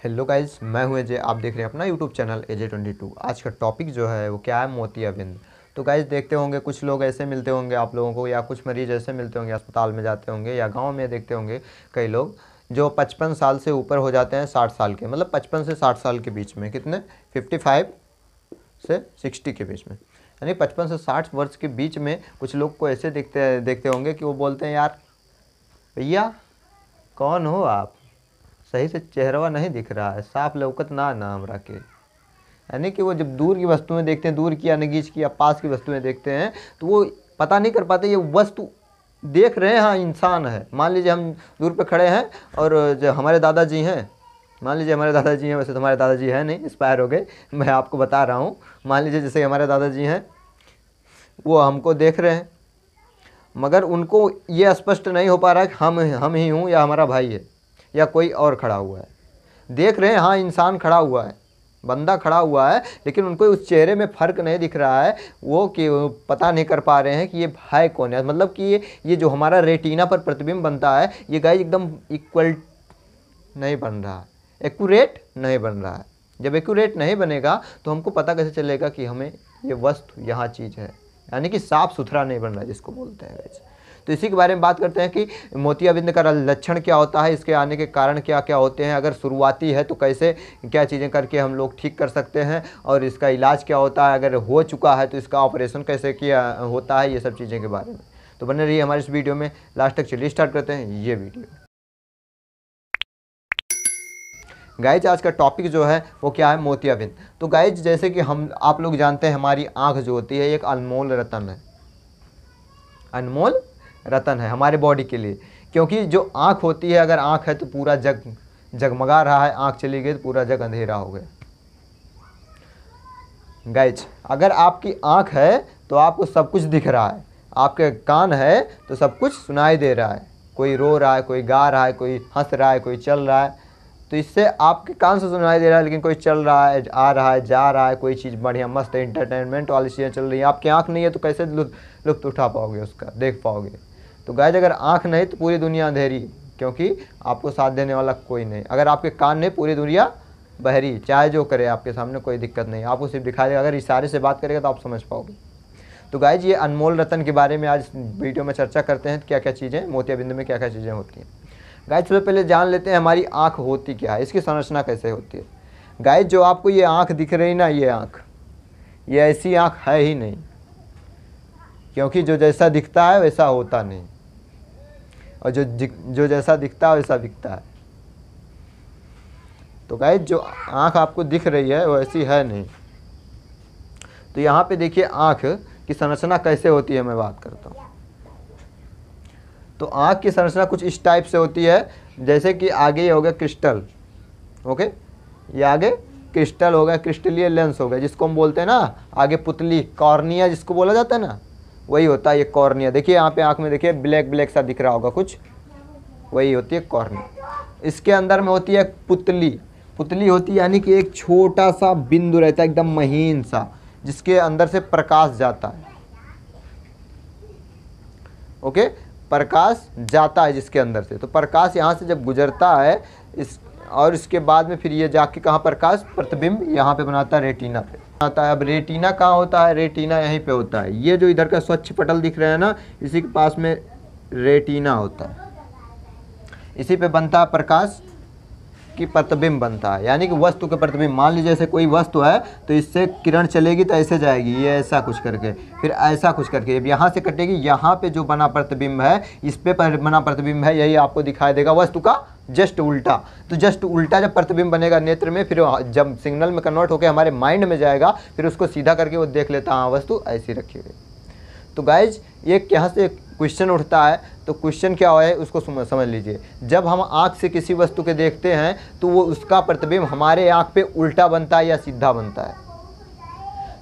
Hello guys, मैं हूं अजय। आप देख रहे हैं अपना यूट्यूब चैनल AJ22। आज का टॉपिक जो है वो क्या है, मोतियाबिंद। तो गाइज देखते होंगे कुछ लोग ऐसे मिलते होंगे आप लोगों को, या कुछ मरीज ऐसे मिलते होंगे अस्पताल में जाते होंगे, या गांव में देखते होंगे कई लोग जो 55 साल से ऊपर हो जाते हैं, 60 साल के, मतलब 55 से 60 साल के बीच में, कितने 55 से 60 के बीच में, यानी 55 से 60 वर्ष के बीच में कुछ लोग को ऐसे देखते होंगे कि वो बोलते हैं, यार भैया कौन हो आप, सही से चेहरा नहीं दिख रहा है, साफ लौकत ना हमरा के। यानी कि वो जब दूर की वस्तुएं देखते हैं, दूर की या नगीच की या पास की वस्तुएं देखते हैं, तो वो पता नहीं कर पाते ये वस्तु देख रहे हैं, हाँ इंसान है। मान लीजिए हम दूर पे खड़े हैं और जो हमारे दादाजी हैं, मान लीजिए हमारे दादाजी हैं, वैसे तो हमारे दादाजी हैं नहीं, एक्सपायर हो गए, मैं आपको बता रहा हूँ। मान लीजिए जैसे हमारे दादाजी हैं, वो हमको देख रहे हैं, मगर उनको ये स्पष्ट नहीं हो पा रहा है कि हम ही हूँ या हमारा भाई है या कोई और खड़ा हुआ है। देख रहे हैं हाँ इंसान खड़ा हुआ है, बंदा खड़ा हुआ है, लेकिन उनको उस चेहरे में फ़र्क नहीं दिख रहा है, वो कि पता नहीं कर पा रहे हैं कि ये भाई कौन है। मतलब कि ये जो हमारा रेटिना पर प्रतिबिंब बनता है, ये गाइस एकदम इक्वल नहीं बन रहा है, एक्यूरेट नहीं बन रहा है। जब एक्यूरेट नहीं बनेगा तो हमको पता कैसे चलेगा कि हमें ये वस्तु यहाँ चीज़ है, यानी कि साफ़ सुथरा नहीं बन रहा है जिसको बोलते हैं गाइस। तो इसी के बारे में बात करते हैं कि मोतियाबिंद का लक्षण क्या होता है, इसके आने के कारण क्या क्या होते हैं, अगर शुरुआती है तो कैसे क्या चीज़ें करके हम लोग ठीक कर सकते हैं, और इसका इलाज क्या होता है, अगर हो चुका है तो इसका ऑपरेशन कैसे किया होता है, ये सब चीज़ें के बारे में। तो बने रहिए हमारे इस वीडियो में लास्ट तक। चलिए स्टार्ट करते हैं ये वीडियो। गाइज आज का टॉपिक जो है वो क्या है, मोतियाबिंद। तो गाइज जैसे कि आप लोग जानते हैं, हमारी आँख जो होती है एक अनमोल रतन है, अनमोल रतन है हमारे बॉडी के लिए। क्योंकि जो आँख होती है, अगर आँख है तो पूरा जग जगमगा रहा है, आँख चली गई तो पूरा जग अंधेरा हो गया। गाइज अगर आपकी आँख है तो आपको सब कुछ दिख रहा है, आपके कान है तो सब कुछ सुनाई दे रहा है, कोई रो रहा है, कोई गा रहा है, कोई हंस रहा है, कोई चल रहा है, तो इससे आपके कान से सुनाई दे रहा है। लेकिन कोई चल रहा है, आ रहा है, जा रहा है, कोई चीज़ बढ़िया मस्त एंटरटेनमेंट वाली चीज़ें चल रही है, आपकी आँख नहीं है तो कैसे लुत्फ उठा पाओगे, उसका देख पाओगे। तो गाइज अगर आँख नहीं तो पूरी दुनिया अंधेरी, क्योंकि आपको साथ देने वाला कोई नहीं। अगर आपके कान नहीं, पूरी दुनिया बहरी, चाहे जो करे आपके सामने कोई दिक्कत नहीं, आपको सिर्फ दिखाई देगा। अगर इशारे से बात करेगा तो आप समझ पाओगे। तो गाइज ये अनमोल रतन के बारे में आज वीडियो में चर्चा करते हैं, क्या क्या चीज़ें मोतियाबिंद में क्या क्या चीज़ें होती हैं। गाइज सबसे पहले जान लेते हैं हमारी आँख होती क्या है, इसकी संरचना कैसे होती है। गाइज जो आपको ये आँख दिख रही ना, ये आँख, ये ऐसी आँख है ही नहीं, क्योंकि जो जैसा दिखता है वैसा होता नहीं, और जो जैसा दिखता है वैसा दिखता है। तो गाइज जो आँख आपको दिख रही है वो ऐसी है नहीं। तो यहाँ पे देखिए आँख की संरचना कैसे होती है, मैं बात करता हूँ। तो आँख की संरचना कुछ इस टाइप से होती है, जैसे कि आगे ये हो गया क्रिस्टल, ओके, ये आगे क्रिस्टल हो गया, क्रिस्टलीय लेंस हो गया, जिसको हम बोलते हैं ना आगे पुतली, कॉर्निया जिसको बोला जाता है ना, वही होता है ये कॉर्निया। देखिए यहाँ पे आँख में देखिए ब्लैक ब्लैक सा दिख रहा होगा कुछ, वही होती है कॉर्निया। इसके अंदर में होती है पुतली, पुतली होती है यानी कि एक छोटा सा बिंदु रहता है एकदम महीन सा, जिसके अंदर से प्रकाश जाता है, ओके, प्रकाश जाता है जिसके अंदर से। तो प्रकाश यहाँ से जब गुजरता है और इसके बाद में फिर ये जाके कहाँ प्रकाश प्रतिबिंब यहाँ पे बनाता है, रेटिना पे आता है। अब रेटिना कहाँ होता है, रेटिना यहीं पे होता है। ये जो इधर का स्वच्छ पटल दिख रहा है ना, इसी के पास में रेटिना होता है, इसी पे बनता है प्रकाश की प्रतिबिंब बनता है, यानी कि वस्तु के प्रतिबिंब। मान लीजिए जैसे कोई वस्तु है तो इससे किरण चलेगी तो ऐसे जाएगी, ये ऐसा कुछ करके, फिर ऐसा कुछ करके, अब यहाँ से कटेगी, यहाँ पे जो बना प्रतिबिंब है, इस पे बना प्रतिबिंब है, यही आपको दिखाई देगा वस्तु का जस्ट उल्टा। तो जस्ट उल्टा जब प्रतिबिंब बनेगा नेत्र में, फिर जब सिग्नल में कन्वर्ट होकर हमारे माइंड में जाएगा, फिर उसको सीधा करके वो देख लेता, हाँ वस्तु ऐसी रखी हुई। तो गाइज ये यहाँ से क्वेश्चन उठता है, तो क्वेश्चन क्या है उसको समझ लीजिए। जब हम आँख से किसी वस्तु के देखते हैं तो वो उसका प्रतिबिंब हमारे आँख पे उल्टा बनता है या सीधा बनता है।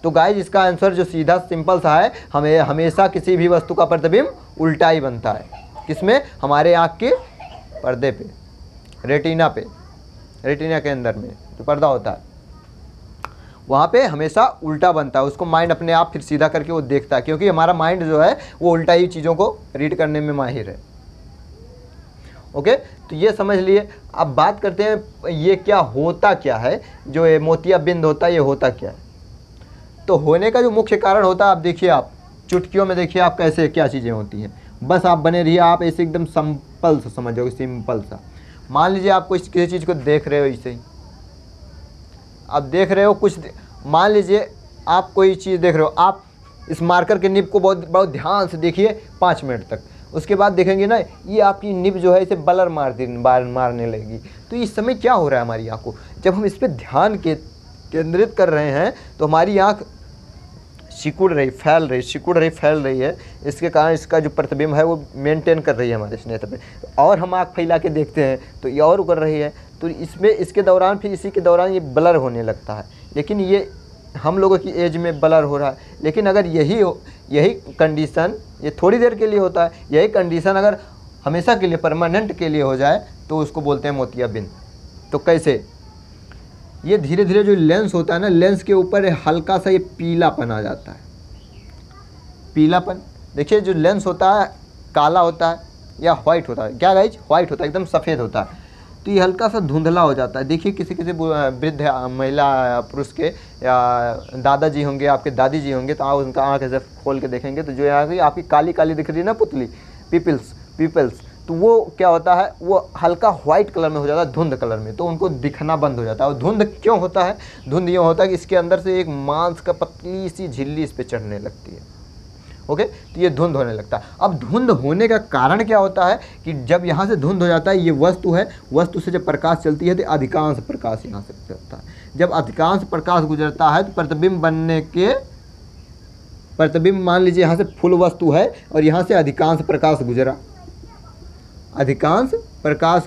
तो गाइज इसका आंसर जो सीधा सिंपल सा है, हमें हमेशा किसी भी वस्तु का प्रतिबिंब उल्टा ही बनता है। किसमें, हमारे आँख के पर्दे पे, रेटिना पे, रेटिना के अंदर में जो पर्दा होता है वहाँ पे हमेशा उल्टा बनता है। उसको माइंड अपने आप फिर सीधा करके वो देखता है, क्योंकि हमारा माइंड जो है वो उल्टा ही चीज़ों को रीड करने में माहिर है। ओके, तो ये समझ लिए। अब बात करते हैं ये क्या होता क्या है, जो ये मोतियाबिंद होता है ये होता क्या है। तो होने का जो मुख्य कारण होता है, आप देखिए, आप चुटकियों में देखिए आप कैसे क्या चीज़ें होती हैं। बस आप बने रहिए, आप ऐसे एकदम सिंपल सा समझोगे, सिंपल सा। मान लीजिए आप कोई किसी चीज़ को देख रहे हो, ऐसे ही आप देख रहे हो कुछ, मान लीजिए आप कोई चीज़ देख रहे हो, आप इस मार्कर के निब को बहुत बहुत ध्यान से देखिए 5 मिनट तक। उसके बाद देखेंगे ना, ये आपकी निब जो है इसे बलर मारने लगेगी। तो इस समय क्या हो रहा है हमारी आँख को, जब हम इस पर ध्यान केंद्रित कर रहे हैं तो हमारी आँख सिकुड़ रही फैल रही है। इसके कारण इसका जो प्रतिबिंब है वो मेंटेन कर रही है हमारे नेत्र पे, और हम आँख फैला के देखते हैं तो ये और उकर रही है। तो इसमें इसके दौरान फिर इसी के दौरान ये ब्लर होने लगता है। लेकिन ये हम लोगों की एज में ब्लर हो रहा है। लेकिन अगर यही कंडीशन ये थोड़ी देर के लिए होता है, यही कंडीशन अगर हमेशा के लिए परमानेंट के लिए हो जाए तो उसको बोलते हैं मोतियाबिंद। तो कैसे, ये धीरे धीरे जो लेंस होता है ना, लेंस के ऊपर हल्का सा ये पीलापन आ जाता है। पीलापन देखिए, जो लेंस होता है काला होता है या वाइट होता है, क्या गाइज, वाइट होता है, एकदम सफ़ेद होता है। तो ये हल्का सा धुंधला हो जाता है। देखिए किसी वृद्ध महिला पुरुष के या दादाजी होंगे, आपके दादी जी होंगे, तो आप उनका आँख ऐसे खोल के देखेंगे तो जो यहाँ की आपकी काली काली दिख रही है ना पुतली, पीपल्स, तो वो क्या होता है, वो हल्का वाइट कलर में हो जाता है, धुंध कलर में, तो उनको दिखना बंद हो जाता है। और धुंध क्यों होता है, धुंध ये होता है कि इसके अंदर से एक मांस का पतली सी झिल्ली इस पर चढ़ने लगती है। ओके, तो ये धुंध होने लगता है। अब धुंध होने का कारण क्या होता है कि जब यहाँ से धुंध हो जाता है, ये वस्तु है, वस्तु से जब प्रकाश चलती है तो अधिकांश प्रकाश यहाँ से गुजरता है। जब अधिकांश प्रकाश गुजरता है तो प्रतिबिंब मान लीजिए यहाँ से फुल वस्तु है और यहाँ से अधिकांश प्रकाश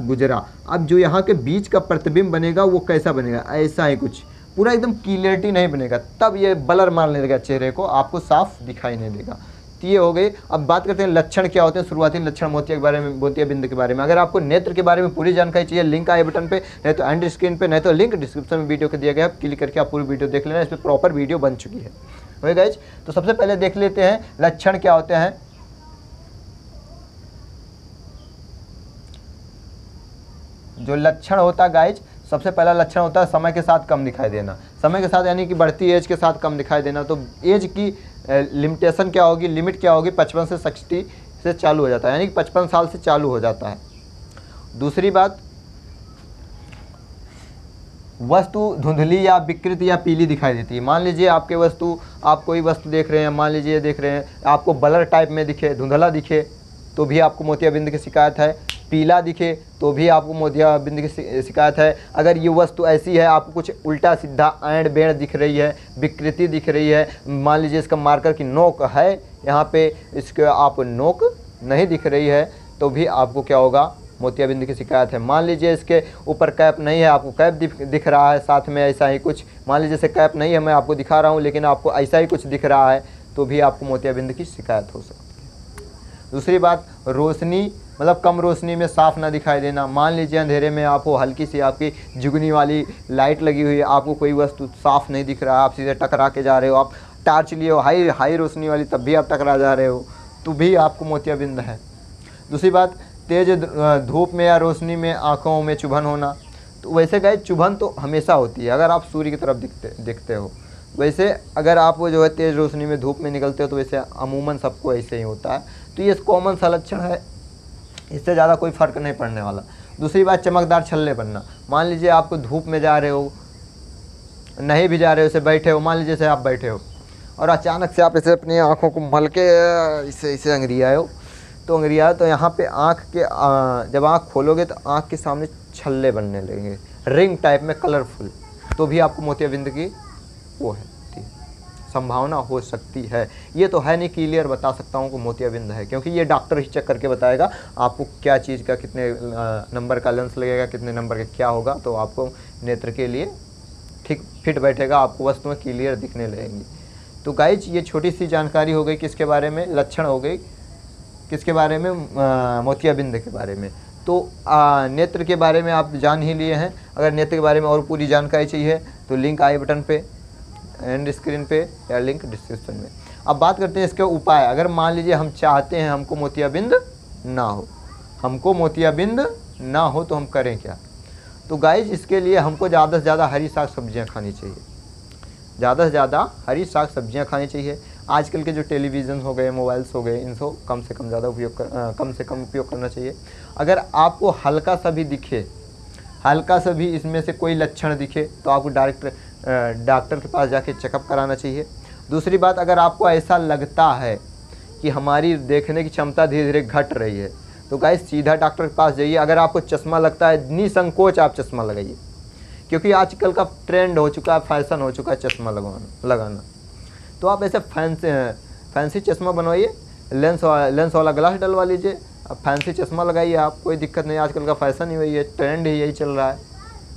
गुजरा। अब जो यहाँ के बीच का प्रतिबिंब बनेगा वो कैसा बनेगा, ऐसा ही कुछ, पूरा एकदम क्लियरिटी नहीं बनेगा, तब ये ब्लर मारने लगेगा चेहरे को, आपको साफ दिखाई नहीं देगा। तो ये हो गई। अब बात करते हैं लक्षण क्या होते हैं, शुरुआती लक्षण मोतियाबिंद के बारे में। अगर आपको नेत्र के बारे में पूरी जानकारी चाहिए, लिंक आए बटन पे, नहीं तो एंड स्क्रीन पे, नहीं तो लिंक डिस्क्रिप्शन में वीडियो के दिया गया है, क्लिक करके आप पूरी वीडियो देख लेना, इस पर प्रॉपर वीडियो बन चुकी है। ओके गाइज, तो सबसे पहले देख लेते हैं लक्षण क्या होते हैं। जो लक्षण होता है गाइज, सबसे पहला लक्षण होता है समय के साथ कम दिखाई देना। समय के साथ यानी कि बढ़ती एज के साथ कम दिखाई देना। तो एज की लिमिटेशन क्या होगी, लिमिट क्या होगी, 55 से 60 से चालू हो जाता है, यानी कि 55 साल से चालू हो जाता है। दूसरी बात, वस्तु धुंधली या विकृत या पीली दिखाई देती है। मान लीजिए आप कोई वस्तु देख रहे हैं, मान लीजिए देख रहे हैं, आपको ब्लर टाइप में दिखे, धुंधला दिखे तो भी आपको मोतियाबिंद की शिकायत है। पीला दिखे तो भी आपको मोतियाबिंद की शिकायत है। अगर ये वस्तु ऐसी है, आपको कुछ उल्टा सीधा ऐंड बेड़ दिख रही है, विकृति दिख रही है, मान लीजिए इसका मार्कर की नोक है, यहाँ पे इसके आप नोक नहीं दिख रही है, तो भी आपको क्या होगा, मोतियाबिंद की शिकायत है। मान लीजिए इसके ऊपर कैप नहीं है, आपको कैप दिख रहा है, साथ में ऐसा ही कुछ, मान लीजिए से कैप नहीं है, मैं आपको दिखा रहा हूँ, लेकिन आपको ऐसा ही कुछ दिख रहा है, तो भी आपको मोतियाबिंद की शिकायत हो सकती है। दूसरी बात, रोशनी मतलब कम रोशनी में साफ ना दिखाई देना। मान लीजिए अंधेरे में आपको हल्की सी आपकी जुगनी वाली लाइट लगी हुई है, आपको कोई वस्तु साफ नहीं दिख रहा है, आप सीधे टकरा के जा रहे हो, आप टार्च लिए हो हाई रोशनी वाली, तब भी आप टकरा जा रहे हो, तो भी आपको मोतियाबिंद है। दूसरी बात, तेज धूप में या रोशनी में आँखों में चुभन होना। तो वैसे गाइस चुभन तो हमेशा होती है अगर आप सूर्य की तरफ दिखते हो। वैसे अगर आप जो है तेज़ रोशनी में धूप में निकलते हो तो वैसे अमूमन सबको ऐसे ही होता है। तो ये कॉमन सा लक्षण है, इससे ज़्यादा कोई फ़र्क नहीं पड़ने वाला। दूसरी बात, चमकदार छल्ले बनना। मान लीजिए आपको धूप में जा रहे हो, नहीं भी जा रहे हो, इसे बैठे हो, मान लीजिए से आप बैठे हो और अचानक से आप इसे अपनी आँखों को मल के इसे अंगड़ियाए हो, तो यहाँ पे आँख के जब आँख खोलोगे तो आँख के सामने छल्ले बनने लगेंगे, रिंग टाइप में कलरफुल, तो भी आपको मोतियाबिंद की वो है संभावना हो सकती है। ये तो है नहीं क्लियर बता सकता हूँ कि मोतियाबिंद है, क्योंकि ये डॉक्टर ही चेक करके बताएगा आपको क्या चीज़ का कितने नंबर का लेंस लगेगा, कितने नंबर का क्या होगा, तो आपको नेत्र के लिए ठीक फिट बैठेगा, आपको वस्तुएं क्लियर दिखने लगेंगी। तो गाइज ये छोटी सी जानकारी हो गई किसके बारे में, लक्षण हो गई किसके बारे में, मोतियाबिंद के बारे में। तो नेत्र के बारे में आप जान ही लिए हैं। अगर नेत्र के बारे में और पूरी जानकारी चाहिए तो लिंक आई बटन पे, एंड स्क्रीन पे, या लिंक डिस्क्रिप्शन में। अब बात करते हैं इसके उपाय। अगर मान लीजिए हम चाहते हैं हमको मोतियाबिंद ना हो, हमको मोतियाबिंद ना हो तो हम करें क्या। तो गाइज इसके लिए हमको ज़्यादा से ज़्यादा हरी साग सब्जियाँ खानी चाहिए, ज़्यादा से ज़्यादा हरी साग सब्जियाँ खानी चाहिए। आजकल के जो टेलीविज़न हो गए, मोबाइल्स हो गए, इनको कम से कम ज़्यादा कम से कम उपयोग करना चाहिए। अगर आपको हल्का सा भी दिखे, हल्का सा भी इसमें से कोई लक्षण दिखे तो आपको डॉक्टर के पास जाके चेकअप कराना चाहिए। दूसरी बात, अगर आपको ऐसा लगता है कि हमारी देखने की क्षमता धीरे धीरे घट रही है तो गाइस सीधा डॉक्टर के पास जाइए। अगर आपको चश्मा लगता है, निसंकोच आप चश्मा लगाइए, क्योंकि आजकल का ट्रेंड हो चुका है, फैशन हो चुका है चश्मा लगाना। तो आप ऐसे फैंसी चश्मा बनवाइए, लेंस वाला ग्लास डलवा लीजिए, अब फैंसी चश्मा लगाइए आप, कोई दिक्कत नहीं। आजकल का फैशन ही वही है, ट्रेंड ही यही चल रहा है,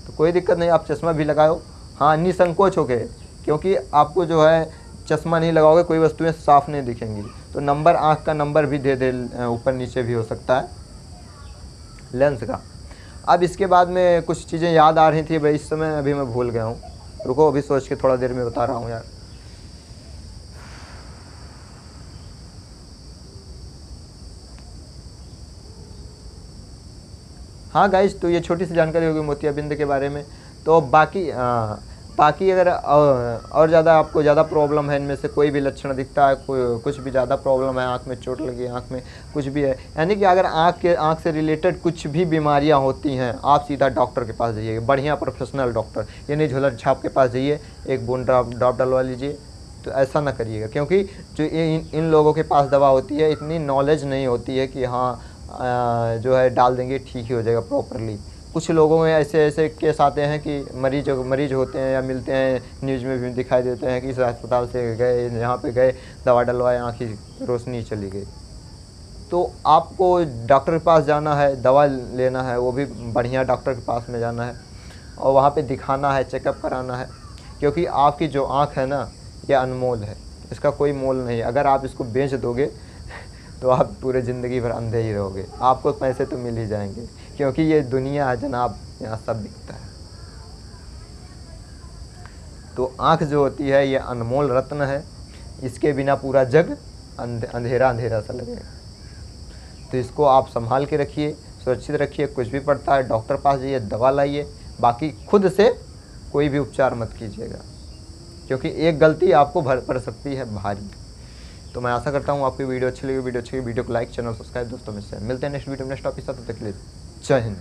तो कोई दिक्कत नहीं, आप चश्मा भी लगाओ। हाँ, निसंकोच हो गए, क्योंकि आपको जो है चश्मा नहीं लगाओगे कोई वस्तुएं साफ नहीं दिखेंगी। तो नंबर, आँख का नंबर भी दे ऊपर नीचे भी हो सकता है लेंस का। अब इसके बाद में कुछ चीज़ें याद आ रही थी भाई, इस समय अभी मैं भूल गया हूँ, रुको अभी सोच के थोड़ा देर में बता रहा हूँ यार। हाँ गाइज, तो ये छोटी सी जानकारी होगी मोतियाबिंद के बारे में। तो बाकी अगर और ज़्यादा आपको ज़्यादा प्रॉब्लम है, इनमें से कोई भी लक्षण दिखता है, कुछ भी ज़्यादा प्रॉब्लम है, आँख में चोट लगी, आँख में कुछ भी है, यानी कि अगर आँख से रिलेटेड कुछ भी बीमारियाँ होती हैं, आप सीधा डॉक्टर के पास जाइए, बढ़िया प्रोफेशनल डॉक्टर, ये नहीं झोलर छाप के पास जाइए, एक बूंद ड्रॉप डलवा लीजिए। तो ऐसा ना करिएगा, क्योंकि जो इन लोगों के पास दवा होती है, इतनी नॉलेज नहीं होती है कि हाँ जो है डाल देंगे ठीक ही हो जाएगा प्रॉपरली। कुछ लोगों में ऐसे केस आते हैं कि मरीज होते हैं या मिलते हैं, न्यूज़ में भी दिखाई देते हैं कि इस अस्पताल से गए, यहाँ पे गए, दवा डलवाए, आँख की रोशनी चली गई। तो आपको डॉक्टर के पास जाना है, दवा लेना है, वो भी बढ़िया डॉक्टर के पास में जाना है और वहाँ पे दिखाना है, चेकअप कराना है, क्योंकि आपकी जो आँख है ना, ये अनमोल है, इसका कोई मोल नहीं। अगर आप इसको बेच दोगे तो आप पूरे ज़िंदगी भर अंधे ही रहोगे, आपको पैसे तो मिल ही जाएंगे, क्योंकि ये दुनिया है जनाब, यहाँ सब दिखता है। तो आँख जो होती है ये अनमोल रत्न है, इसके बिना पूरा जग अंधेरा अंधेरा सा लगेगा। तो इसको आप संभाल के रखिए, सुरक्षित रखिए। कुछ भी पड़ता है डॉक्टर पास जाइए, दवा लाइए, बाकी खुद से कोई भी उपचार मत कीजिएगा, क्योंकि एक गलती आपको पड़ सकती है भारी। तो मैं आशा करता हूँ आपकी वीडियो अच्छी लगी। वीडियो को लाइक, चैनल सब्सक्राइब दोस्तों में से। मिलते हैं नेक्स्ट वीडियो में नेक्स्ट टॉपिक के साथ, तब तक के लिए जय हिंद।